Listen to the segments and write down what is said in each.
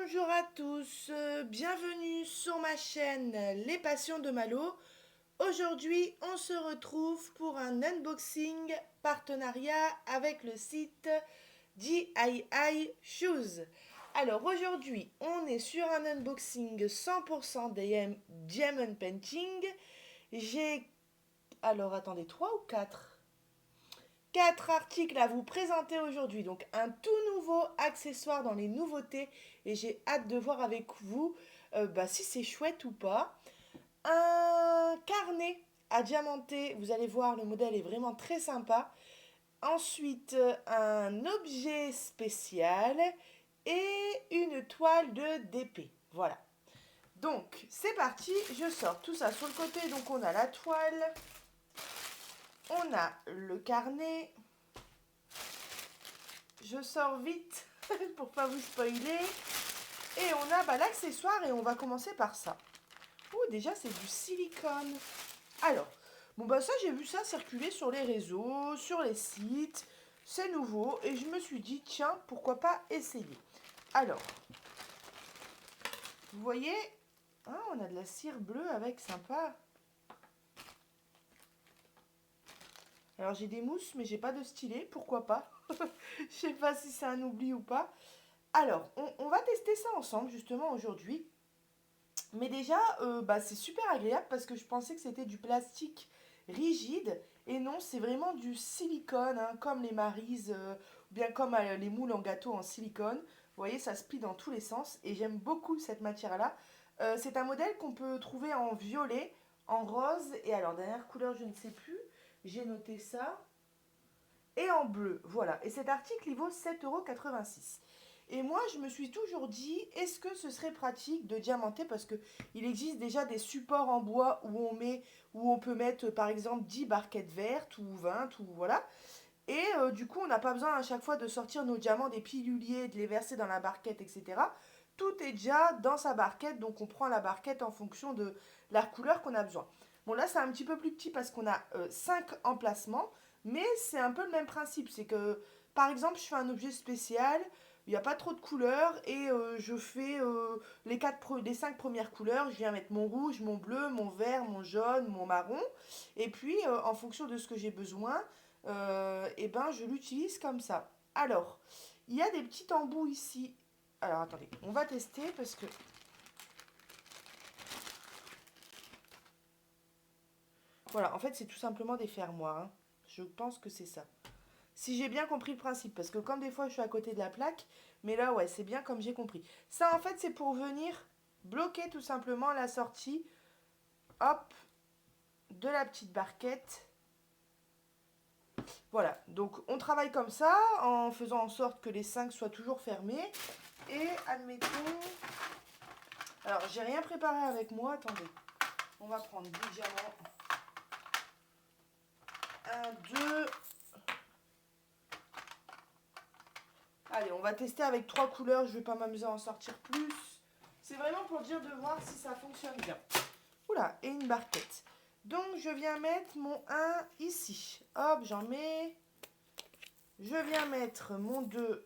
Bonjour à tous, bienvenue sur ma chaîne Les Passions de Malo. Aujourd'hui, on se retrouve pour un unboxing partenariat avec le site DIY Shoes. Alors aujourd'hui, on est sur un unboxing 100% Diamond Painting. J'ai, alors attendez, 3 ou 4 articles à vous présenter aujourd'hui. Donc un tout nouveau accessoire dans les nouveautés et j'ai hâte de voir avec vous si c'est chouette ou pas. Un carnet à diamanter, vous allez voir, le modèle est vraiment très sympa. Ensuite, un objet spécial et une toile de DP. Voilà. Donc, c'est parti, je sors tout ça sur le côté. Donc, on a la toile, on a le carnet. Je sors vite pour pas vous spoiler. Et on a l'accessoire et on va commencer par ça. Oh, déjà, c'est du silicone. Alors, ça, j'ai vu ça circuler sur les réseaux, sur les sites. C'est nouveau et je me suis dit, tiens, pourquoi pas essayer. Alors, vous voyez, hein, on a de la cire bleue avec, sympa. Alors, j'ai des mousses, mais j'ai pas de stylet, pourquoi pas. Je sais pas si c'est un oubli ou pas. Alors, on va tester ça ensemble, justement, aujourd'hui. Mais déjà, c'est super agréable parce que je pensais que c'était du plastique rigide. Et non, c'est vraiment du silicone, hein, comme les Maryse, ou bien comme les moules en gâteau en silicone. Vous voyez, ça se plie dans tous les sens. Et j'aime beaucoup cette matière-là. C'est un modèle qu'on peut trouver en violet, en rose. Et alors, dernière couleur, je ne sais plus. J'ai noté ça. Et en bleu, voilà. Et cet article, il vaut 7,86 €. Et moi, je me suis toujours dit, est-ce que ce serait pratique de diamanter parce que il existe déjà des supports en bois où on peut mettre, par exemple, 10 barquettes vertes ou 20 ou voilà. Et du coup, on n'a pas besoin à chaque fois de sortir nos diamants des piluliers, de les verser dans la barquette, etc. Tout est déjà dans sa barquette, donc on prend la barquette en fonction de la couleur qu'on a besoin. Bon, là, c'est un petit peu plus petit parce qu'on a 5 emplacements, mais c'est un peu le même principe. C'est que, par exemple, je fais un objet spécial, il n'y a pas trop de couleurs, et je fais les 5 premières couleurs. Je viens mettre mon rouge, mon bleu, mon vert, mon jaune, mon marron. Et puis, en fonction de ce que j'ai besoin, je l'utilise comme ça. Alors, il y a des petits embouts ici. Alors, attendez, on va tester parce que... Voilà, en fait, c'est tout simplement des fermoirs, hein. Je pense que c'est ça. Si j'ai bien compris le principe, parce que comme des fois, je suis à côté de la plaque, mais là, ouais, c'est bien comme j'ai compris. Ça, en fait, c'est pour venir bloquer tout simplement la sortie, hop, de la petite barquette. Voilà, donc on travaille comme ça, en faisant en sorte que les 5 soient toujours fermés. Et admettons... Alors, j'ai rien préparé avec moi, attendez. On va prendre 10 diamants. 1, 2. Allez, on va tester avec 3 couleurs, je vais pas m'amuser à en sortir plus. C'est vraiment pour dire de voir si ça fonctionne bien. Oula, et une barquette. Donc, je viens mettre mon 1 ici. Hop, j'en mets... Je viens mettre mon 2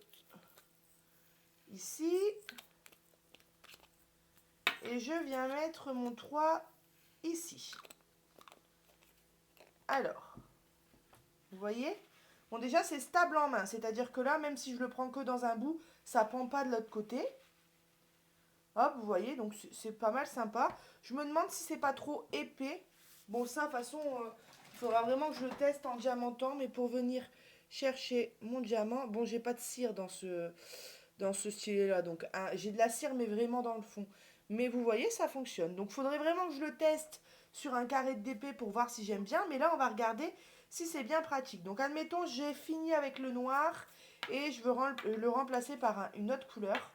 ici. Et je viens mettre mon 3 ici. Alors, vous voyez? Bon, déjà, c'est stable en main. C'est-à-dire que là, même si je le prends que dans un bout, ça ne prend pas de l'autre côté. Hop, vous voyez, donc c'est pas mal sympa. Je me demande si c'est pas trop épais. Bon, ça, de toute façon, il faudra vraiment que je le teste en diamantant. Mais pour venir chercher mon diamant... Bon, j'ai pas de cire dans ce stylet-là. Donc, hein, j'ai de la cire, mais vraiment dans le fond. Mais vous voyez, ça fonctionne. Donc, il faudrait vraiment que je le teste sur un carré de DP pour voir si j'aime bien. Mais là, on va regarder si c'est bien pratique. Donc, admettons, j'ai fini avec le noir et je veux le remplacer par une autre couleur.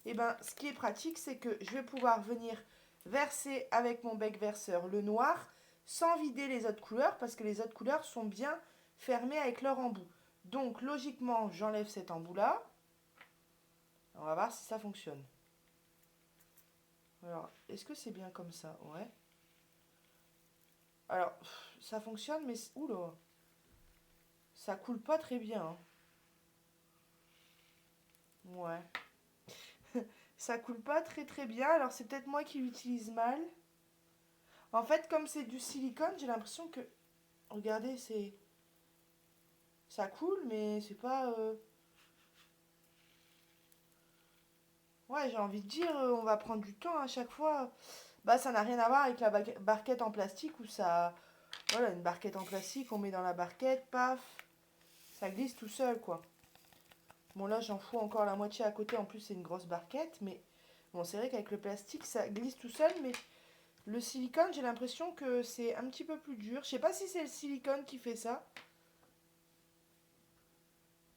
Et bien, ce qui est pratique, c'est que je vais pouvoir venir verser avec mon bec verseur le noir sans vider les autres couleurs parce que les autres couleurs sont bien fermées avec leur embout. Donc, logiquement, j'enlève cet embout-là. On va voir si ça fonctionne. Alors, est-ce que c'est bien comme ça? Ouais. Alors, ça fonctionne, mais... Oula, ça coule pas très bien, hein. Ouais. Ça coule pas très très bien. Alors c'est peut-être moi qui l'utilise mal. En fait, comme c'est du silicone, j'ai l'impression que... Regardez, c'est... Ça coule, mais c'est pas... Ouais, j'ai envie de dire, on va prendre du temps à chaque fois. Bah, ça n'a rien à voir avec la barquette en plastique où ça... Voilà, une barquette en plastique, on met dans la barquette, paf, ça glisse tout seul, quoi. Bon, là, j'en fous encore la moitié à côté. En plus, c'est une grosse barquette, mais... Bon, c'est vrai qu'avec le plastique, ça glisse tout seul, mais le silicone, j'ai l'impression que c'est un petit peu plus dur. Je sais pas si c'est le silicone qui fait ça,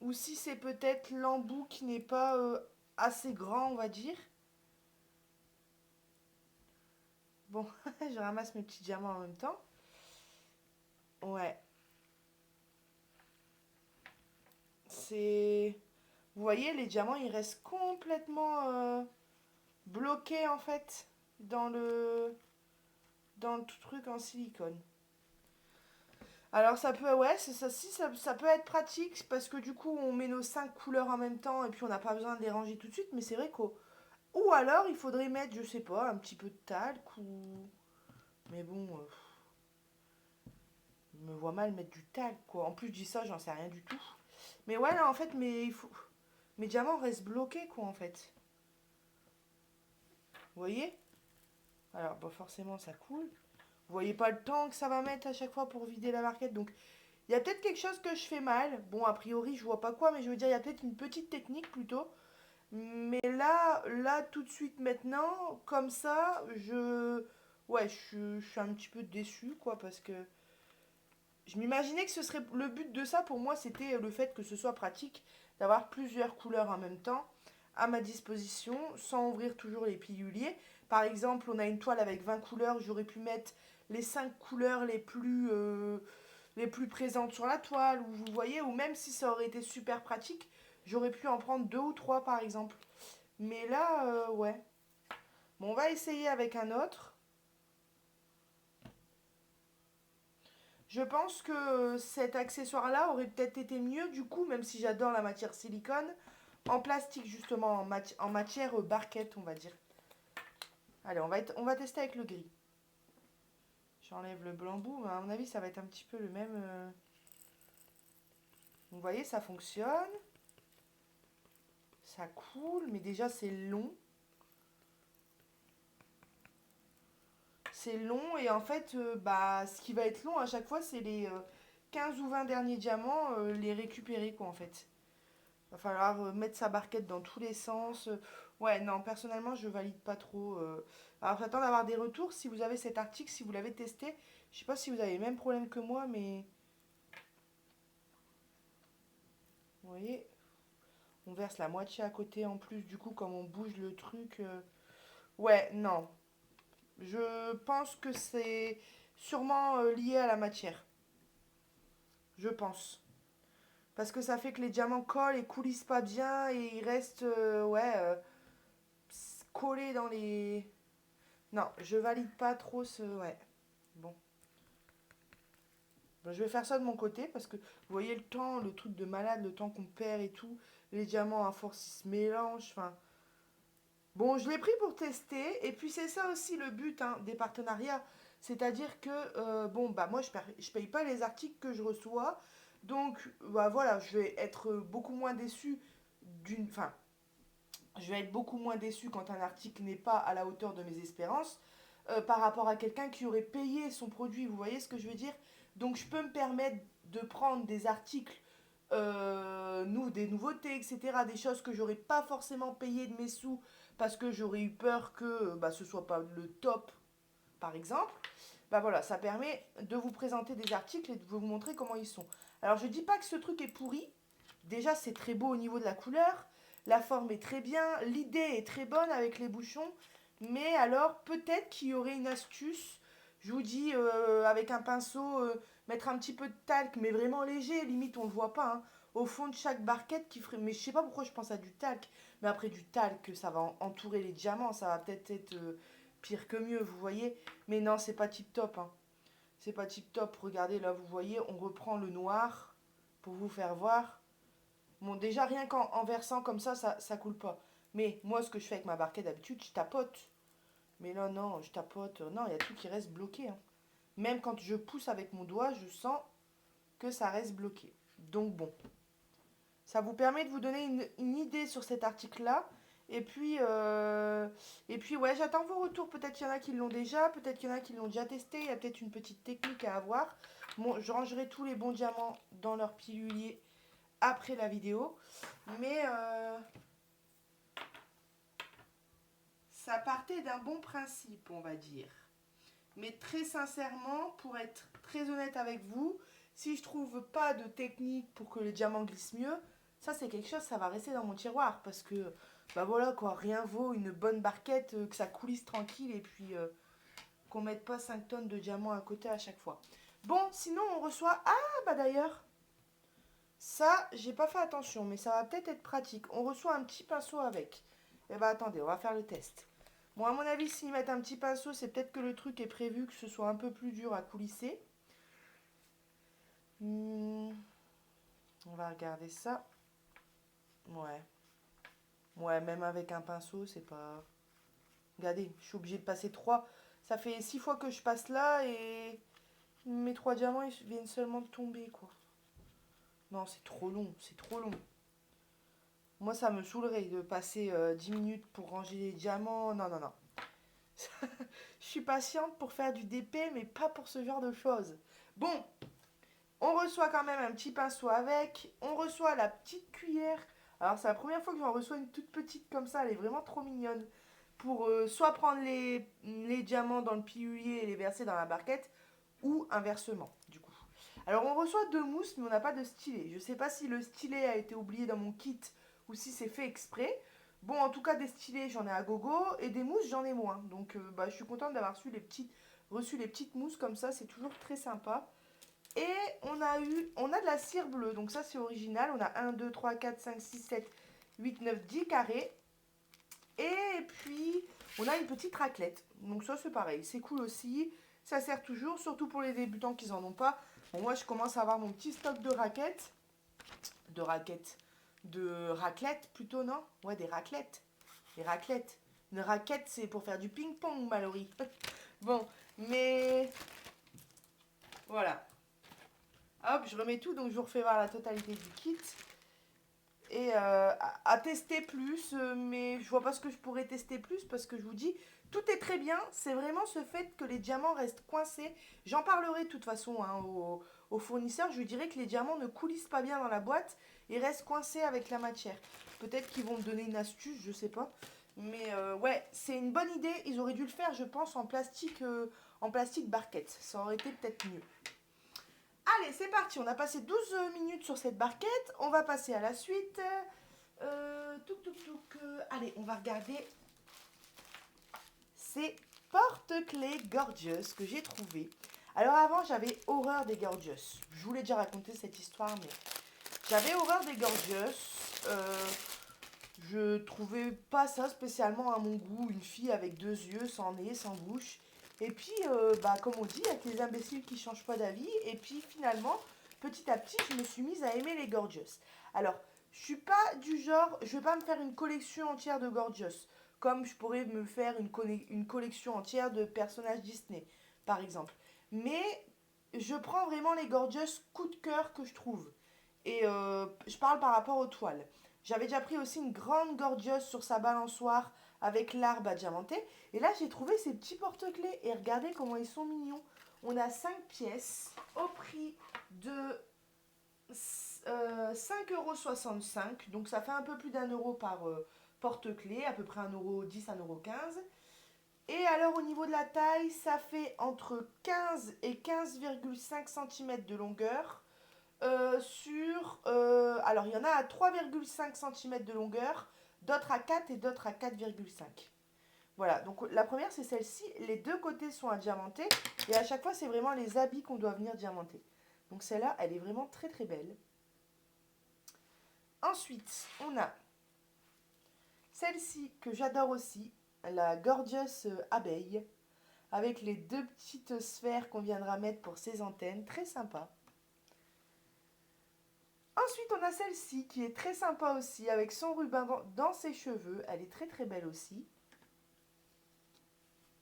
ou si c'est peut-être l'embout qui n'est pas assez grand, on va dire. Bon, je ramasse mes petits diamants en même temps. Ouais, c'est... Vous voyez, les diamants, ils restent complètement bloqués, en fait, dans le truc en silicone. Alors ça peut, ouais, ça peut être pratique parce que du coup on met nos 5 couleurs en même temps et puis on n'a pas besoin de les ranger tout de suite, mais c'est vrai qu'au... Ou alors il faudrait mettre, je sais pas, un petit peu de talc ou... Mais bon, je me vois mal mettre du talc, quoi. En plus je dis ça, j'en sais rien du tout. Mais ouais, là en fait, mais il faut... Mes diamants restent bloqués, quoi, en fait. Vous voyez? Alors, bon, forcément ça coule. Vous voyez pas le temps que ça va mettre à chaque fois pour vider la barquette, donc... Il y a peut-être quelque chose que je fais mal. Bon, a priori, je vois pas quoi, mais je veux dire, il y a peut-être une petite technique plutôt. Mais là, tout de suite, maintenant, comme ça, Ouais, je suis un petit peu déçue, quoi, parce que... Je m'imaginais que ce serait... Le but de ça, pour moi, c'était le fait que ce soit pratique, d'avoir plusieurs couleurs en même temps à ma disposition, sans ouvrir toujours les piluliers. Par exemple, on a une toile avec 20 couleurs, j'aurais pu mettre les 5 couleurs les plus présentes sur la toile, ou vous voyez, ou même si ça aurait été super pratique, j'aurais pu en prendre deux ou trois par exemple. Mais là, ouais. Bon, on va essayer avec un autre. Je pense que cet accessoire-là aurait peut-être été mieux du coup, même si j'adore la matière silicone, en plastique justement, en matière barquette, on va dire. Allez, on va tester avec le gris. J'enlève le blanc-bout, mais à mon avis, ça va être un petit peu le même. Vous voyez, ça fonctionne. Ça coule, mais déjà c'est long. C'est long et en fait, bah, ce qui va être long à chaque fois, c'est les 15 ou 20 derniers diamants, les récupérer quoi en fait. Va falloir mettre sa barquette dans tous les sens. Ouais, non, personnellement, je valide pas trop. Alors j'attends d'avoir des retours si vous avez cet article, si vous l'avez testé. Je sais pas si vous avez le même problème que moi, mais vous voyez, on verse la moitié à côté en plus, du coup, comme on bouge le truc. Ouais, non. Je pense que c'est sûrement lié à la matière. Je pense. Parce que ça fait que les diamants collent et coulissent pas bien et ils restent, ouais, collés dans les... Non, je valide pas trop ce... Ouais, bon. Ben, je vais faire ça de mon côté parce que vous voyez le temps, le truc de malade, le temps qu'on perd et tout. Les diamants, à force, ils se mélangent. Enfin, bon, je l'ai pris pour tester. Et puis, c'est ça aussi le but hein, des partenariats. C'est-à-dire que, bon, bah moi, je paye pas les articles que je reçois. Donc, bah voilà, je vais être beaucoup moins déçu d'une... Enfin, je vais être beaucoup moins déçu quand un article n'est pas à la hauteur de mes espérances par rapport à quelqu'un qui aurait payé son produit. Vous voyez ce que je veux dire? Donc je peux me permettre de prendre des articles, des nouveautés, etc. Des choses que j'aurais pas forcément payé de mes sous parce que j'aurais eu peur que bah, ce soit pas le top, par exemple. Bah voilà, ça permet de vous présenter des articles et de vous montrer comment ils sont. Alors je dis pas que ce truc est pourri. Déjà c'est très beau au niveau de la couleur. La forme est très bien. L'idée est très bonne avec les bouchons. Mais alors peut-être qu'il y aurait une astuce. Je vous dis avec un pinceau, mettre un petit peu de talc, mais vraiment léger, limite on le voit pas, hein, au fond de chaque barquette qui ferait. Mais je sais pas pourquoi je pense à du talc. Mais après du talc, ça va entourer les diamants, ça va peut-être être pire que mieux, vous voyez. Mais non, c'est pas tip top. Hein. C'est pas tip top. Regardez là, vous voyez, on reprend le noir pour vous faire voir. Bon, déjà rien qu'en versant comme ça coule pas. Mais moi, ce que je fais avec ma barquette d'habitude, je tapote. Mais là, non, je tapote. Non, il y a tout qui reste bloqué, hein. Même quand je pousse avec mon doigt, je sens que ça reste bloqué. Donc bon, ça vous permet de vous donner une idée sur cet article-là. Et puis ouais, j'attends vos retours. Peut-être qu'il y en a qui l'ont déjà, peut-être qu'il y en a qui l'ont déjà testé. Il y a peut-être une petite technique à avoir. Bon, je rangerai tous les bons diamants dans leur pilulier après la vidéo. Mais ça partait d'un bon principe, on va dire. Mais très sincèrement, pour être très honnête avec vous, si je trouve pas de technique pour que le diamant glisse mieux, ça c'est quelque chose, ça va rester dans mon tiroir. Parce que, bah voilà quoi, rien vaut une bonne barquette, que ça coulisse tranquille et puis qu'on mette pas 5 tonnes de diamants à côté à chaque fois. Bon, sinon on reçoit... Ah bah d'ailleurs, ça j'ai pas fait attention, mais ça va peut-être être pratique. On reçoit un petit pinceau avec. Eh bah attendez, on va faire le test. Bon, à mon avis, s'ils mettent un petit pinceau, c'est peut-être que le truc est prévu que ce soit un peu plus dur à coulisser. On va regarder ça. Ouais. Ouais, même avec un pinceau, c'est pas... Regardez, je suis obligée de passer 3. Ça fait 6 fois que je passe là et mes 3 diamants, ils viennent seulement de tomber, quoi. Non, c'est trop long, c'est trop long. Moi, ça me saoulerait de passer 10 minutes pour ranger les diamants. Non, non, non. Je suis patiente pour faire du DP, mais pas pour ce genre de choses. Bon, on reçoit quand même un petit pinceau avec. On reçoit la petite cuillère. Alors, c'est la première fois que j'en reçois une toute petite comme ça. Elle est vraiment trop mignonne. Pour soit prendre les diamants dans le pilulier et les verser dans la barquette, ou inversement, du coup. Alors, on reçoit 2 mousses, mais on n'a pas de stylet. Je ne sais pas si le stylet a été oublié dans mon kit ou si c'est fait exprès. Bon, en tout cas, des stylets, j'en ai à gogo. Et des mousses, j'en ai moins. Donc, bah, je suis contente d'avoir reçu les petites mousses comme ça. C'est toujours très sympa. Et on a de la cire bleue, donc ça c'est original. On a 1, 2, 3, 4, 5, 6, 7, 8, 9, 10 carrés. Et puis on a une petite raclette. Donc ça c'est pareil, c'est cool aussi. Ça sert toujours, surtout pour les débutants qui n'en ont pas. Bon, moi je commence à avoir mon petit stock de raquettes. De raquettes. De raclettes plutôt, non? Ouais, des raclettes. Des raclettes. Une raquette c'est pour faire du ping-pong, Mallory. Bon, mais voilà. Hop, je remets tout, donc je vous refais voir la totalité du kit. Et à tester plus, mais je vois pas ce que je pourrais tester plus parce que je vous dis, tout est très bien. C'est vraiment ce fait que les diamants restent coincés. J'en parlerai de toute façon hein, au fournisseur. Je lui dirai que les diamants ne coulissent pas bien dans la boîte et restent coincés avec la matière. Peut-être qu'ils vont me donner une astuce, je sais pas. Mais ouais, c'est une bonne idée. Ils auraient dû le faire, je pense, en plastique barquette. Ça aurait été peut-être mieux. Allez, c'est parti. On a passé 12 minutes sur cette barquette. On va passer à la suite. Allez, on va regarder ces porte-clés Gorgeous que j'ai trouvées. Alors avant, j'avais horreur des Gorgeous. Je voulais déjà raconter cette histoire, mais j'avais horreur des Gorgeous. Je trouvais pas ça spécialement à mon goût. Une fille avec 2 yeux, sans nez, sans bouche. Et puis, bah, comme on dit, il y a que les imbéciles qui changent pas d'avis. Et puis finalement, petit à petit, je me suis mise à aimer les Gorgeous. Alors, je suis pas du genre, je vais pas me faire une collection entière de Gorgeous. Comme je pourrais me faire une collection entière de personnages Disney, par exemple. Mais je prends vraiment les Gorgeous coup de cœur que je trouve. Et je parle par rapport aux toiles. J'avais déjà pris aussi une grande Gorgeous sur sa balançoire avec l'arbre à diamanter. Et là, j'ai trouvé ces petits porte-clés. Et regardez comment ils sont mignons. On a 5 pièces au prix de 5,65 €. Donc ça fait un peu plus d'1 € par porte-clés. À peu près 1,10 €, 1,15 €. Et alors au niveau de la taille, ça fait entre 15 et 15,5 cm de longueur. Alors, il y en a à 3,5 cm de longueur, d'autres à 4 et d'autres à 4,5. Voilà, donc la première c'est celle-ci. Les deux côtés sont à diamanter et à chaque fois c'est vraiment les habits qu'on doit venir diamanter. Donc celle-là, elle est vraiment très très belle. Ensuite, on a celle-ci que j'adore aussi, la Gorgeous abeille, avec les 2 petites sphères qu'on viendra mettre pour ses antennes, très sympa. Ensuite, on a celle-ci qui est très sympa aussi, avec son ruban dans ses cheveux. Elle est très très belle aussi.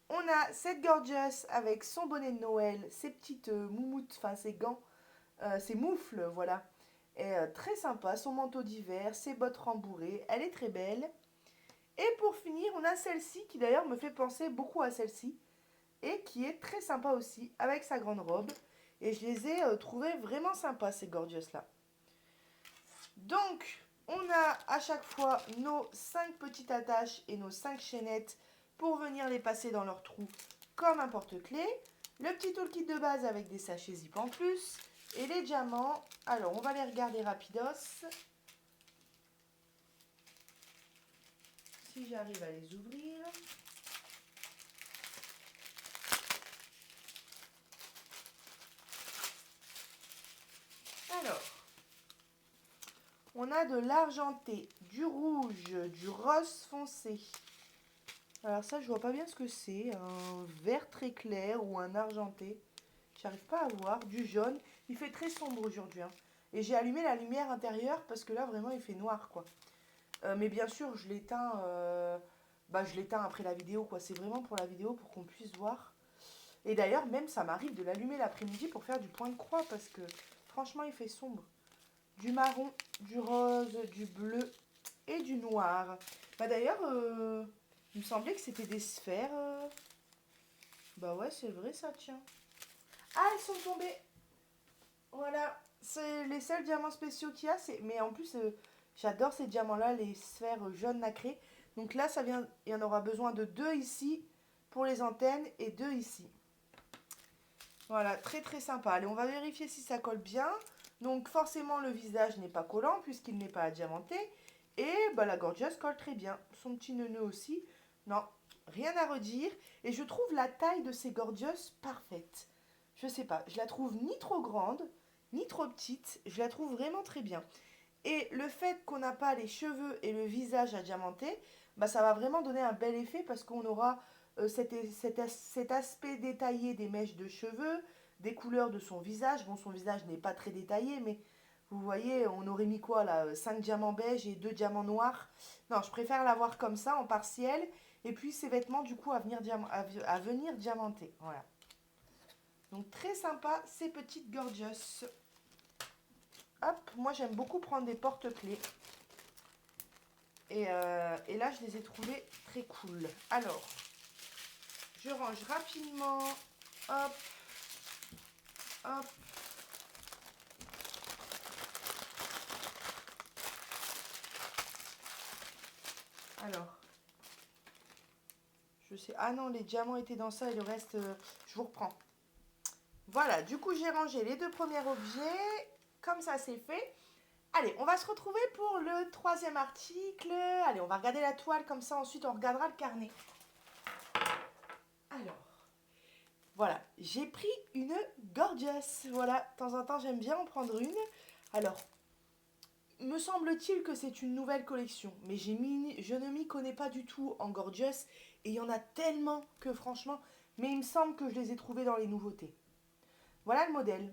On a cette Gorgeous avec son bonnet de Noël, ses petites moumoutes, enfin ses gants, ses moufles, voilà. Et très sympa, son manteau d'hiver, ses bottes rembourrées, elle est très belle. Et pour finir, on a celle-ci qui d'ailleurs me fait penser beaucoup à celle-ci et qui est très sympa aussi avec sa grande robe. Et je les ai trouvées vraiment sympas ces Gorgeous là. Donc, on a à chaque fois nos 5 petites attaches et nos 5 chaînettes pour venir les passer dans leur trou comme un porte-clés. Le petit toolkit de base avec des sachets zip en plus. Et les diamants, alors on va les regarder rapidos. Si j'arrive à les ouvrir. Alors, on a de l'argenté, du rouge, du rose foncé. Alors ça, je vois pas bien ce que c'est. Un vert très clair ou un argenté. J'arrive pas à voir. Du jaune. Il fait très sombre aujourd'hui. Hein. Et j'ai allumé la lumière intérieure parce que là, vraiment, il fait noir, quoi. Mais bien sûr, je l'éteins je l'éteins après la vidéo, quoi. C'est vraiment pour la vidéo, pour qu'on puisse voir. Et d'ailleurs, même, ça m'arrive de l'allumer l'après-midi pour faire du point de croix parce que, franchement, il fait sombre. Du marron, du rose, du bleu et du noir. Bah d'ailleurs, il me semblait que c'était des sphères. Bah ouais, c'est vrai ça, tiens. Ah, elles sont tombées. Voilà, c'est les seuls diamants spéciaux qu'il y a. Mais en plus, j'adore ces diamants-là, les sphères jaunes nacrées. Donc là, ça vient, il y en aura besoin de 2 ici pour les antennes et 2 ici. Voilà, très très sympa. Allez, on va vérifier si ça colle bien. Donc forcément, le visage n'est pas collant puisqu'il n'est pas adiamanté. Et bah, la Gorgeous colle très bien. Son petit neuneu aussi. Non, rien à redire. Et je trouve la taille de ces Gorgeous parfaite. Je sais pas, je la trouve ni trop grande, ni trop petite. Je la trouve vraiment très bien. Et le fait qu'on n'a pas les cheveux et le visage adiamanté, bah, ça va vraiment donner un bel effet parce qu'on aura cet aspect détaillé des mèches de cheveux, des couleurs de son visage. Bon, son visage n'est pas très détaillé, mais vous voyez, on aurait mis quoi là? 5 diamants beige et 2 diamants noirs. Non, je préfère l'avoir comme ça, en partiel. Et puis ses vêtements, du coup, à venir diamanter. Voilà. Donc très sympa, ces petites Gorgeous. Hop, moi j'aime beaucoup prendre des porte-clés. Et là, je les ai trouvés très cool. Alors, je range rapidement. Hop, hop. Alors, je sais. Ah non, les diamants étaient dans ça et le reste, je vous reprends. Voilà, du coup, j'ai rangé les 2 premiers objets. Comme ça, c'est fait. Allez, on va se retrouver pour le 3e article. Allez, on va regarder la toile, comme ça, ensuite, on regardera le carnet. Alors, voilà, j'ai pris une Gorgeous. Voilà, de temps en temps, j'aime bien en prendre une. Alors, me semble-t-il que c'est une nouvelle collection, mais je ne m'y connais pas du tout en Gorgeous. Et il y en a tellement que franchement, mais il me semble que je les ai trouvés dans les nouveautés. Voilà le modèle.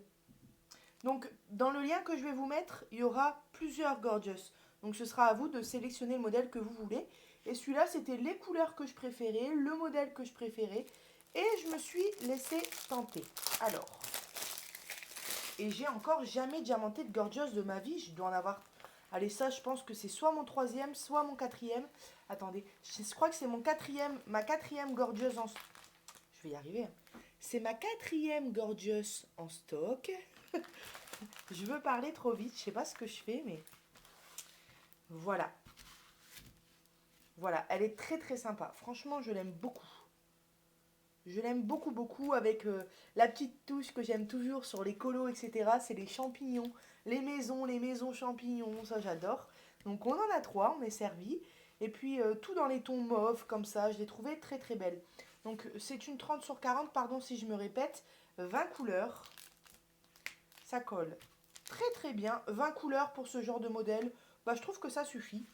Donc, dans le lien que je vais vous mettre, il y aura plusieurs Gorgeous. Donc, ce sera à vous de sélectionner le modèle que vous voulez. Et celui-là, c'était les couleurs que je préférais, le modèle que je préférais. Et je me suis laissée tenter. Alors, et j'ai encore jamais diamanté de Gorgeous de ma vie. Je dois en avoir... Allez, ça, je pense que c'est soit mon 3e, soit mon 4e. Attendez, je crois que c'est ma 4e Gorgeous en... Je vais y arriver. Hein. C'est ma 4e Gorgeous en stock. Je veux parler trop vite, je sais pas ce que je fais, mais... Voilà. Voilà, elle est très très sympa. Franchement, je l'aime beaucoup. Je l'aime beaucoup beaucoup avec la petite touche que j'aime toujours sur les colos, etc. C'est les champignons, les maisons champignons, ça j'adore. Donc on en a 3, on est servi. Et puis tout dans les tons mauves comme ça, je l'ai trouvé très très belle. Donc c'est une 30 sur 40, pardon si je me répète, 20 couleurs. Ça colle très très bien, 20 couleurs pour ce genre de modèle, bah, je trouve que ça suffit.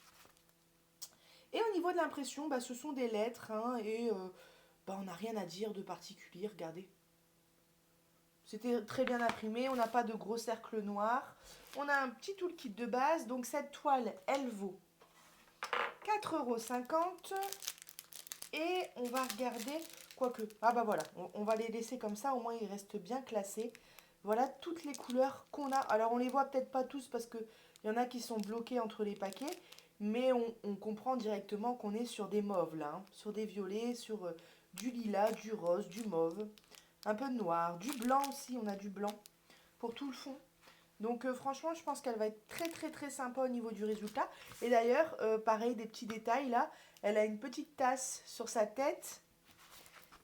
Et au niveau de l'impression, bah, ce sont des lettres hein, et bah, on n'a rien à dire de particulier, regardez. C'était très bien imprimé, on n'a pas de gros cercles noirs. On a un petit toolkit de base, donc cette toile, elle vaut 4,50 € et on va regarder, quoique, ah bah voilà, on va les laisser comme ça, au moins ils restent bien classés. Voilà toutes les couleurs qu'on a. Alors on les voit peut-être pas tous parce qu'il y en a qui sont bloqués entre les paquets, mais on comprend directement qu'on est sur des mauves là, hein, sur des violets, sur du lilas, du rose, du mauve, un peu de noir, du blanc aussi, on a du blanc pour tout le fond. Donc franchement, je pense qu'elle va être très très très sympa au niveau du résultat. Et d'ailleurs, pareil, des petits détails là, elle a une petite tasse sur sa tête.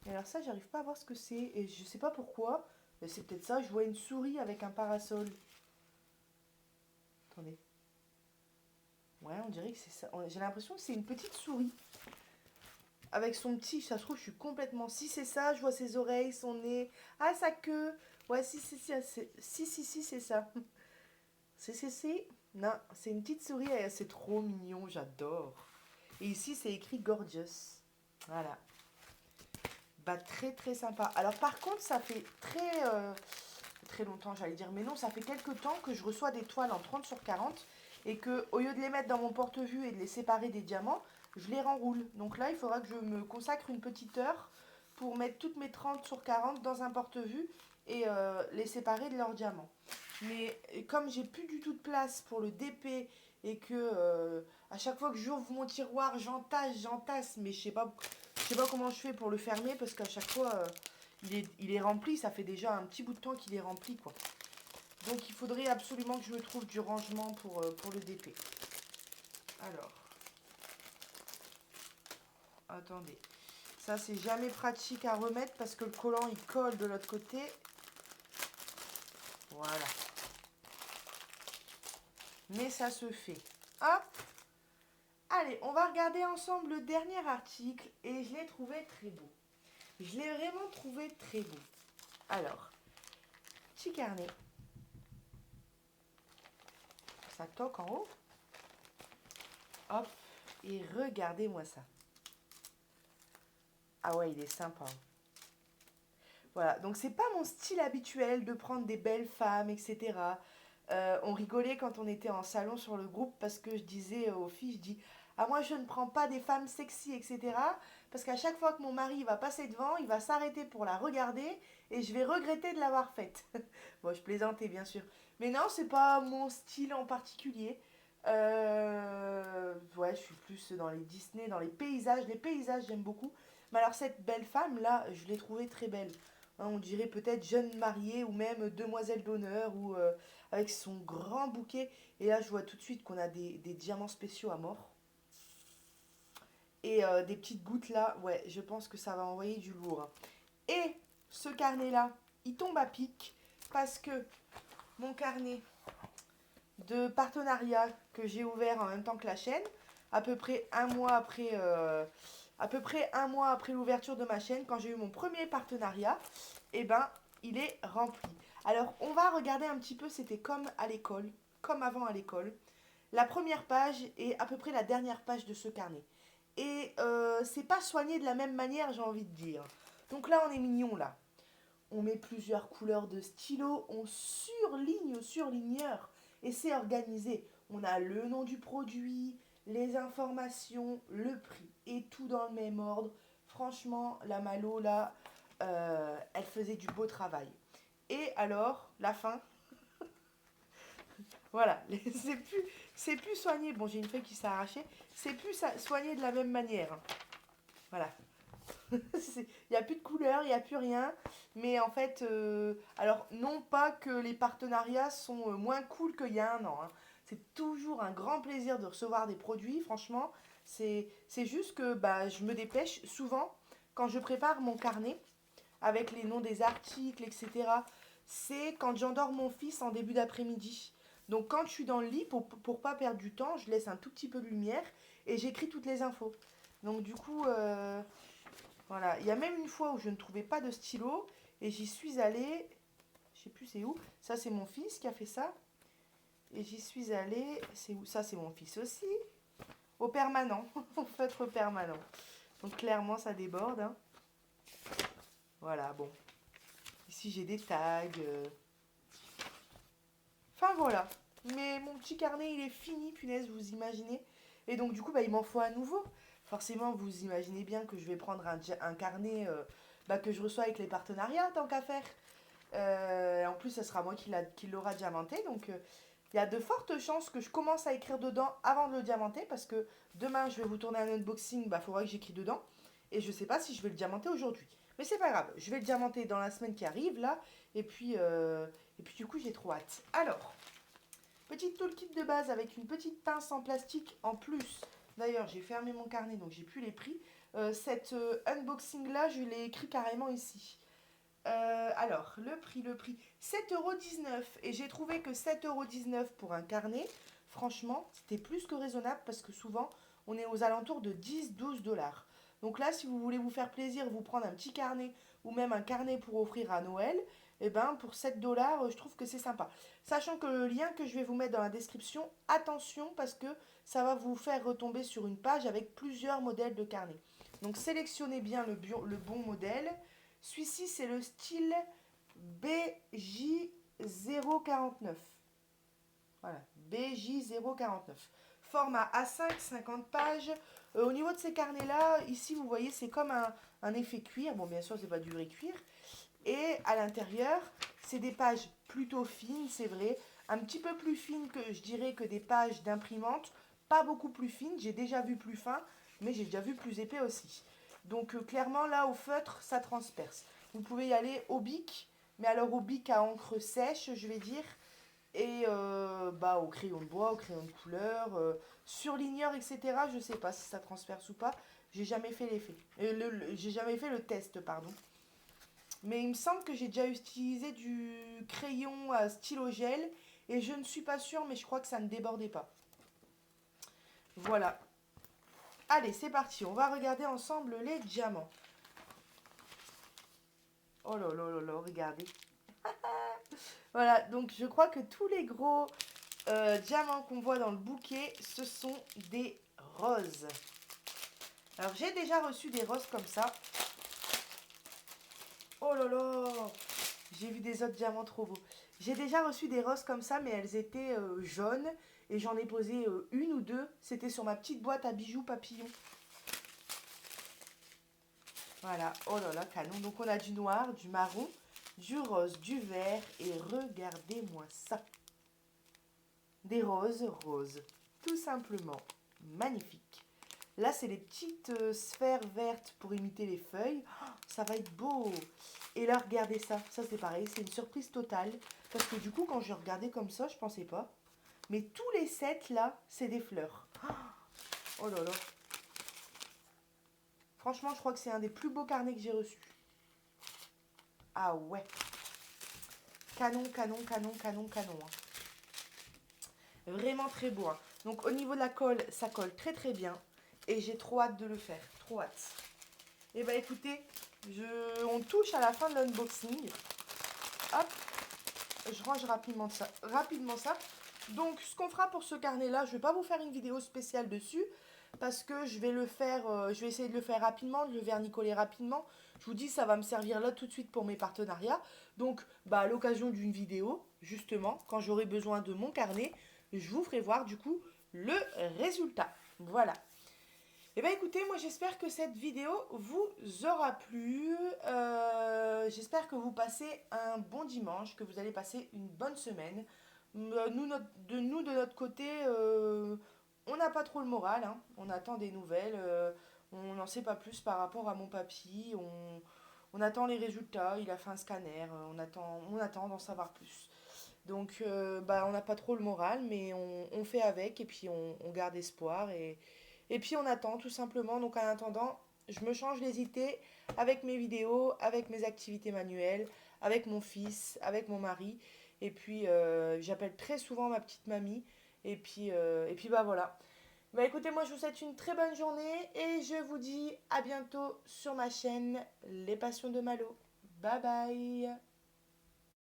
Et alors ça, j'arrive pas à voir ce que c'est. Et je sais pas pourquoi. Mais c'est peut-être ça, je vois une souris avec un parasol. Attendez. Ouais, on dirait que c'est ça. J'ai l'impression que c'est une petite souris. Avec son petit, ça se trouve, je suis complètement... Si c'est ça, je vois ses oreilles, son nez. Ah, sa queue. Ouais, si, c'est ça. C'est. Non, c'est une petite souris, c'est trop mignon, j'adore. Et ici, c'est écrit Gorgeous. Voilà. Bah, très très sympa. Alors, par contre, ça fait très longtemps, j'allais dire, mais non, ça fait quelques temps que je reçois des toiles en 30 sur 40 et que, au lieu de les mettre dans mon porte-vue et de les séparer des diamants, je les renroule. Donc là, il faudra que je me consacre une petite heure pour mettre toutes mes 30 sur 40 dans un porte-vue et les séparer de leurs diamants. Mais comme j'ai plus du tout de place pour le DP et que à chaque fois que j'ouvre mon tiroir, j'entasse, mais je sais pas comment je fais pour le fermer parce qu'à chaque fois il est rempli, ça fait déjà un petit bout de temps qu'il est rempli quoi. Donc il faudrait absolument que je me trouve du rangement pour le DP. Alors, attendez. Ça c'est jamais pratique à remettre parce que le collant il colle de l'autre côté. Voilà. Mais ça se fait. Hop. Allez, on va regarder ensemble le dernier article et je l'ai trouvé très beau. Je l'ai vraiment trouvé très beau. Alors, petit carnet. Ça toque en haut. Hop. Et regardez-moi ça. Ah ouais, il est sympa. Voilà, donc c'est pas mon style habituel de prendre des belles femmes, etc. On rigolait quand on était en salon sur le groupe parce que je disais aux filles, je dis, ah moi je ne prends pas des femmes sexy, etc. Parce qu'à chaque fois que mon mari va passer devant, il va s'arrêter pour la regarder et je vais regretter de l'avoir faite. Bon, je plaisantais bien sûr. Mais non, c'est pas mon style en particulier. Ouais, je suis plus dans les Disney, dans les paysages. Les paysages, j'aime beaucoup. Mais alors cette belle femme là, je l'ai trouvée très belle. Hein, on dirait peut-être jeune mariée ou même demoiselle d'honneur ou avec son grand bouquet. Et là, je vois tout de suite qu'on a des diamants spéciaux à mort. Et des petites gouttes là, ouais, je pense que ça va envoyer du lourd. Et ce carnet-là, il tombe à pic parce que mon carnet de partenariat que j'ai ouvert en même temps que la chaîne, à peu près un mois après l'ouverture de ma chaîne, quand j'ai eu mon premier partenariat, eh ben, il est rempli. Alors, on va regarder un petit peu, c'était comme à l'école, comme avant à l'école. La première page est à peu près la dernière page de ce carnet. Et c'est pas soigné de la même manière, j'ai envie de dire. Donc là, on est mignon, là. On met plusieurs couleurs de stylo, on surligne au surligneur et c'est organisé. On a le nom du produit, les informations, le prix et tout dans le même ordre. Franchement, la Malo là, elle faisait du beau travail. Et alors, la fin, voilà, c'est plus soigné. Bon, j'ai une feuille qui s'est arrachée. C'est plus soigné de la même manière. Voilà. Il n'y a plus de couleur, il n'y a plus rien. Mais en fait, alors non pas que les partenariats sont moins cool qu'il y a un an. Hein. C'est toujours un grand plaisir de recevoir des produits. Franchement, c'est juste que bah, je me dépêche souvent quand je prépare mon carnet avec les noms des articles, etc. C'est quand j'endors mon fils en début d'après-midi. Donc quand je suis dans le lit, pour pas perdre du temps, je laisse un tout petit peu de lumière et j'écris toutes les infos. Donc du coup, voilà, il y a même une fois où je ne trouvais pas de stylo et j'y suis allée, je sais plus c'est où, ça c'est mon fils qui a fait ça, et j'y suis allée, c'est où, ça c'est mon fils aussi, au permanent, au feutre permanent. Donc clairement ça déborde, hein. Voilà, bon, Ici, j'ai des tags. Enfin, voilà. Mais mon petit carnet, il est fini, punaise, vous imaginez. Et donc, du coup, bah, il m'en faut un nouveau. Forcément, vous imaginez bien que je vais prendre un carnet bah, que je reçois avec les partenariats, tant qu'à faire. En plus, ce sera moi qui l'aura diamanté. Donc, il y a de fortes chances que je commence à écrire dedans avant de le diamanter. Parce que demain, je vais vous tourner un unboxing. Bah, il faudra que j'écris dedans. Et je ne sais pas si je vais le diamanter aujourd'hui. Mais c'est pas grave. Je vais le diamanter dans la semaine qui arrive, là. Et puis du coup, j'ai trop hâte. Alors, petit toolkit de base avec une petite pince en plastique en plus. D'ailleurs, j'ai fermé mon carnet, donc j'ai plus les prix. Cet unboxing-là, je l'ai écrit carrément ici. Alors, le prix, 7,19 €. Et j'ai trouvé que 7,19 € pour un carnet, franchement, c'était plus que raisonnable parce que souvent, on est aux alentours de 10-12 $. Donc là, si vous voulez vous faire plaisir, vous prendre un petit carnet ou même un carnet pour offrir à Noël, et ben pour 7 $, je trouve que c'est sympa. Sachant que le lien que je vais vous mettre dans la description, attention parce que ça va vous faire retomber sur une page avec plusieurs modèles de carnet. Donc sélectionnez bien le bon modèle. Celui-ci, c'est le style BJ049. Voilà, BJ049. Format A5, 50 pages. Au niveau de ces carnets-là, ici, vous voyez, c'est comme un effet cuir. Bon, bien sûr, c'est pas du vrai cuir. Et à l'intérieur, c'est des pages plutôt fines, c'est vrai. Un petit peu plus fines que, je dirais, que des pages d'imprimante. Pas beaucoup plus fines. J'ai déjà vu plus fin, mais j'ai déjà vu plus épais aussi. Donc, clairement, là, au feutre, ça transperce. Vous pouvez y aller au bic, mais alors au bic à encre sèche, je vais dire. Et bah, au crayon de bois, au crayon de couleur, surligneur, etc. Je sais pas si ça transperce ou pas. J'ai jamais fait l'effet. J'ai jamais fait le test, pardon. Mais il me semble que j'ai déjà utilisé du crayon à stylo gel et je ne suis pas sûre, mais je crois que ça ne débordait pas. Voilà. Allez, c'est parti. On va regarder ensemble les diamants. Oh là là là là, regardez. Voilà, donc je crois que tous les gros diamants qu'on voit dans le bouquet, ce sont des roses. Alors j'ai déjà reçu des roses comme ça. Oh là là, j'ai vu des autres diamants trop beaux. J'ai déjà reçu des roses comme ça, mais elles étaient jaunes. Et j'en ai posé une ou deux. C'était sur ma petite boîte à bijoux papillons. Voilà, oh là là, canon. Donc on a du noir, du marron, du rose, du vert. Et regardez-moi ça. Des roses roses. Tout simplement magnifique. Là, c'est les petites sphères vertes pour imiter les feuilles. Oh, ça va être beau. Et là, regardez ça. Ça, c'est pareil. C'est une surprise totale. Parce que du coup, quand je regardais comme ça, je pensais pas. Mais tous les sets, là, c'est des fleurs. Oh là là. Franchement, je crois que c'est un des plus beaux carnets que j'ai reçus. Ah ouais. Canon, canon, canon, canon, canon. Hein. Vraiment très beau. Hein. Donc, au niveau de la colle, ça colle très très bien. Et j'ai trop hâte de le faire. Trop hâte. Et bah écoutez, on touche à la fin de l'unboxing. Hop, je range rapidement ça. Donc ce qu'on fera pour ce carnet là, je vais pas vous faire une vidéo spéciale dessus parce que je vais le faire, je vais essayer de le faire rapidement, de le vernicoler rapidement. Je vous dis, ça va me servir là tout de suite pour mes partenariats. Donc bah à l'occasion d'une vidéo, justement, quand j'aurai besoin de mon carnet, je vous ferai voir du coup le résultat. Voilà. Eh bien écoutez, moi j'espère que cette vidéo vous aura plu. J'espère que vous passez un bon dimanche, que vous allez passer une bonne semaine. De notre côté, on n'a pas trop le moral. Hein. On attend des nouvelles. On n'en sait pas plus par rapport à mon papy. On attend les résultats. Il a fait un scanner. On attend d'en savoir plus. Donc bah, on n'a pas trop le moral, mais on fait avec et puis on garde espoir. Et puis on attend tout simplement. Donc en attendant, je me change les idées avec mes vidéos, avec mes activités manuelles, avec mon fils, avec mon mari. Et puis j'appelle très souvent ma petite mamie. Et puis bah voilà. Bah écoutez, moi je vous souhaite une très bonne journée et je vous dis à bientôt sur ma chaîne Les Passions de Malo. Bye bye.